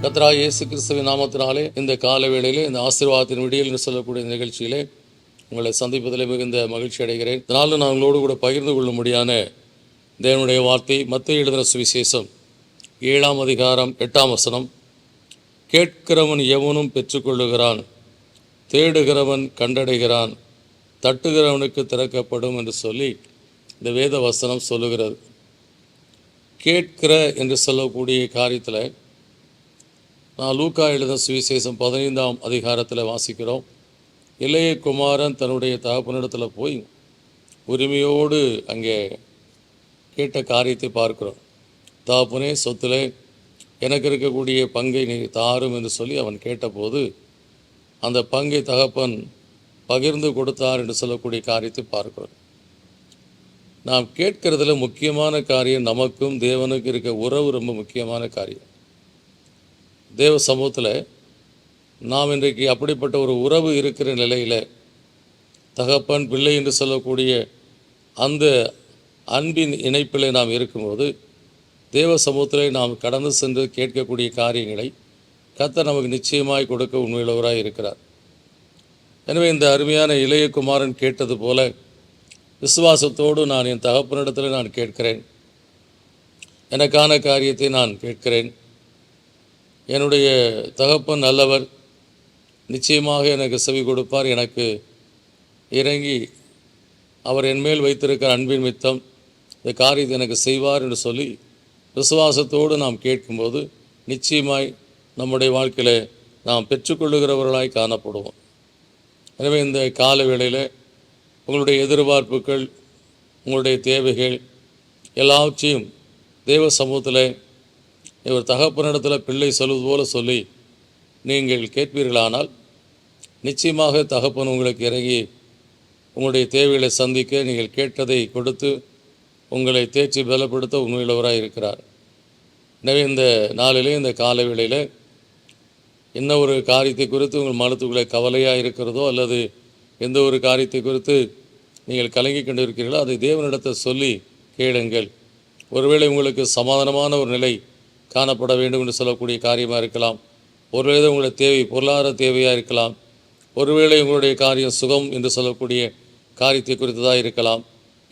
கர்த்தராகிய இயேசு கிறிஸ்துவின் நாமத்தினாலே இந்த கால வேளையிலே இந்த ஆசீர்வாதத்தின் விடியல் என்று சொல்லக்கூடிய நிகழ்ச்சியிலே உங்களை சந்திப்பதில் மிகுந்த மகிழ்ச்சி அடைகிறேன். இதனால் நான் உங்களோடு கூட பகிர்ந்து கொள்ளும்படியான தேவனுடைய வார்த்தை மத்தேயு எழுதின சுவிசேஷம் 7ஆம் அதிகாரம் 8ஆம் வசனம். கேட்கிறவன் எவனும் பெற்றுக்கொள்ளுகிறான், தேடுகிறவன் கண்டடைகிறான், தட்டுகிறவனுக்கு திறக்கப்படும் என்று சொல்லி இந்த வேத வசனம் சொல்லுகிறது. கேட்கிற என்று சொல்லக்கூடிய காரியத்தில் நான் லூக்கா எழுதின சுவிசேஷம் 15ஆம் அதிகாரத்தில் வாசிக்கிறோம். இளைய குமாரன் தன்னுடைய தகப்பனிடத்தில் போய் உரிமையோடு அங்கே கேட்ட காரியத்தை பார்க்கிறோம். தகப்பனே, சொத்தில் எனக்கு இருக்கக்கூடிய பங்கை நீ தாரும் என்று சொல்லி அவன் கேட்டபோது அந்த பங்கை தகப்பன் பகிர்ந்து கொடுத்தார் என்று சொல்லக்கூடிய காரியத்தை பார்க்கிறோம். நாம் கேட்கறதுல முக்கியமான காரியம் நமக்கும் தேவனுக்கு இருக்க உறவு ரொம்ப முக்கியமான காரியம். தேவ சமூகத்தில் நாம் இன்றைக்கு அப்படிப்பட்ட ஒரு உறவு இருக்கிற நிலையில் தகப்பன் பிள்ளை என்று சொல்லக்கூடிய அந்த அன்பின் இணைப்பில் நாம் இருக்கும்போது தேவ சமூகத்தில் நாம் கடந்து சென்று கேட்கக்கூடிய காரியங்களை கர்த்தர் நமக்கு நிச்சயமாய் கொடுக்க உண்மையுள்ளவராய் இருக்கிறார். எனவே இந்த அருமையான இளைய குமாரன் கேட்டது போல விசுவாசத்தோடு நான் என் தகப்பனிடத்தில் நான் கேட்கிறேன், எனக்கான காரியத்தை நான் கேட்கிறேன். என்னுடைய தகப்பன் நல்லவர், நிச்சயமாக எனக்கு செவி கொடுப்பார், எனக்கு இறங்கி அவர் என்மேல் வைத்திருக்கிற அன்பின் மித்தம் இந்த காரியத்தை எனக்கு செய்வார் என்று சொல்லி விசுவாசத்தோடு நாம் கேட்கும்போது நிச்சயமாய் நம்முடைய வாழ்க்கையில் நாம் பெற்றுக்கொள்ளுகிறவர்களாய் காணப்படுவோம். எனவே இந்த கால வேளையில் உங்களுடைய எதிர்பார்ப்புகள், உங்களுடைய தேவைகள் எல்லாவற்றையும் தேவ சமூகத்தில் இவர் தகப்பனிடத்தில் பிள்ளை சொல்வது போல சொல்லி நீங்கள் கேட்பீர்களானால் நிச்சயமாக தகப்பன் உங்களுக்கு இறங்கி உங்களுடைய தேவைகளை சந்திக்க நீங்கள் கேட்டதை கொடுத்து உங்களை தேய்ச்சி பலப்படுத்த உண்மையுள்ளவராக இருக்கிறார். எனவே இந்த நாளிலே இந்த கால வேளையில் என்ன ஒரு காரியத்தை குறித்து உங்கள் மனத்துக்குள்ளே கவலையாக இருக்கிறதோ அல்லது எந்த ஒரு காரியத்தை குறித்து நீங்கள் கலங்கி கொண்டு இருக்கிறீர்களோ அதை தேவனிடத்தை சொல்லி கேளுங்கள். ஒருவேளை உங்களுக்கு சமாதானமான ஒரு நிலை காணப்பட வேண்டும் என்று சொல்லக்கூடிய காரியமாக இருக்கலாம். ஒருவேளை உங்களுடைய தேவை பொருளாதார தேவையாக இருக்கலாம். ஒருவேளை உங்களுடைய காரியம் சுகம் என்று சொல்லக்கூடிய காரியத்தை குறித்ததாக இருக்கலாம்.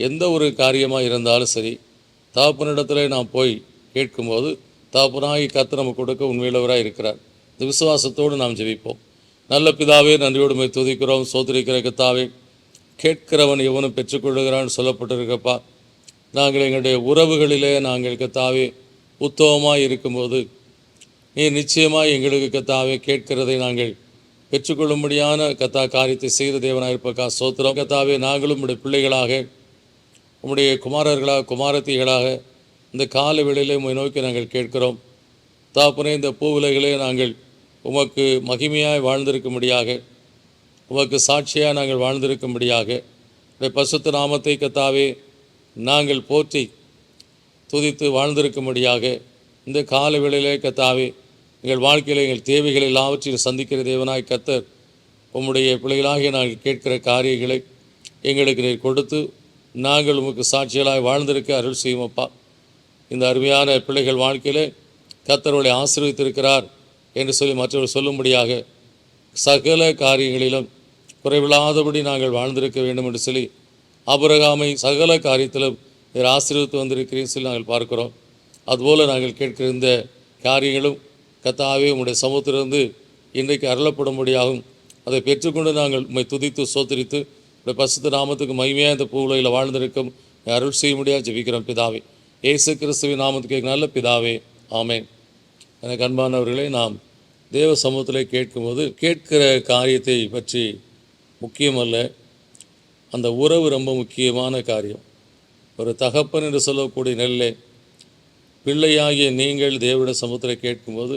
எந்த ஒரு காரியமாக இருந்தாலும் சரி, தகப்பனிடத்தில் நாம் போய் கேட்கும்போது தகப்பனாகி கர்த்தர் நமக்கு கொடுக்க உண்மையுள்ளவராக இருக்கிறார். இந்த விசுவாசத்தோடு நாம் ஜெபிப்போம். நல்ல பிதாவே, நன்றியோடு உம்மை துதிக்கிறோம், சோதரிக்கிற கர்த்தாவே. கேட்கிறவன் எவனும் பெற்றுக்கொள்ளுகிறான்னு சொல்லப்பட்டிருக்கப்பா. நாங்கள் எங்களுடைய உறவுகளிலே நாங்கள் கர்த்தாவே உத்தமமாக இருக்கும்போது நீர் நிச்சயமாக எங்களுக்கு கர்த்தாவே கேட்கிறதை நாங்கள் பெற்றுக்கொள்ளும்படியான காரியத்தை செய்த தேவனாக இருப்பக்கா சோத்திரம். கர்த்தாவே, நாங்களும் உம்முடைய பிள்ளைகளாக, உம்முடைய குமாரர்களாக, குமாரத்திகளாக இந்த கால வேளையிலே உம்மை நோக்கி நாங்கள் கேட்கிறோம். தகப்பனே, இந்த பூவுலகிலே நாங்கள் உமக்கு மகிமையாய் வாழ்ந்திருக்கும்படியாக, உமக்கு சாட்சியாக நாங்கள் வாழ்ந்திருக்கும்படியாக இந்த பரிசுத்த நாமத்தை கர்த்தாவே நாங்கள் போற்றி துதித்து வாழ்ந்திருக்கும்படியாக இந்த கால வேளையிலே கர்த்தாவே எங்கள் வாழ்க்கையில் எங்கள் தேவைகள் எல்லாவற்றையும் சந்திக்கிற தேவனாய் கர்த்தர் உம்முடைய பிள்ளைகளாகிய நாங்கள் கேட்கிற காரியங்களை எங்களுக்கு நீர் கொடுத்து நாங்கள் உமக்கு சாட்சிகளாய் வாழ்ந்திருக்க அருள் செய்யுமப்பா. இந்த அருமையான பிள்ளைகள் வாழ்க்கையில் கர்த்தர்களை ஆசீர்வதித்திருக்கிறார் என்று சொல்லி மற்றவர்கள் சொல்லும்படியாக சகல காரியங்களிலும் குறைவில்லாதபடி நாங்கள் வாழ்ந்திருக்க வேண்டும் என்று சொல்லி ஆபிரகாமை சகல காரியத்திலும் நீர் ஆசீர்வதித்து வந்திருக்கிறீர்கள் சொல்லி நாங்கள் பார்க்கிறோம். அதுபோல் நாங்கள் கேட்கிற இந்த காரியங்களும் கர்த்தாவே உம்முடைய சமூகத்திலிருந்து இன்றைக்கு அருளப்படும்படியாகும். அதை பெற்றுக்கொண்டு நாங்கள் உம்மை துதித்து சோத்தரித்து இந்த பரிசுத்த நாமத்துக்கு மகிமையாக இந்த பூவுலகில் வாழ்ந்திருக்கும் அருள் செய்ய முடியாது ஜெபிக்கிறோம் பிதாவே. இயேசு கிறிஸ்துவின் நாமத்துக்கு நல்ல பிதாவே, ஆமேன். எனக்கு அன்பானவர்களே, நாம் தேவ சமூகத்தில் கேட்கும்போது கேட்கிற காரியத்தை பற்றி முக்கியமல்ல, அந்த உறவு ரொம்ப முக்கியமான காரியம். ஒரு தகப்பன் என்று சொல்லக்கூடிய நெல்லை பிள்ளையாகிய நீங்கள் தேவனுடைய சமூகத்தில் கேட்கும்போது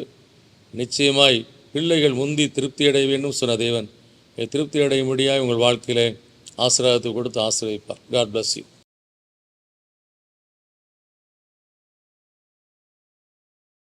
நிச்சயமாய் பிள்ளைகள் முந்தி திருப்தி அடைய வேண்டும் சொன்ன தேவன் திருப்தி அடையும்படியாக உங்கள் வாழ்க்கையில் ஆசீர்வாதத்தை கொடுத்து ஆசீர்வதிப்பார். God bless you.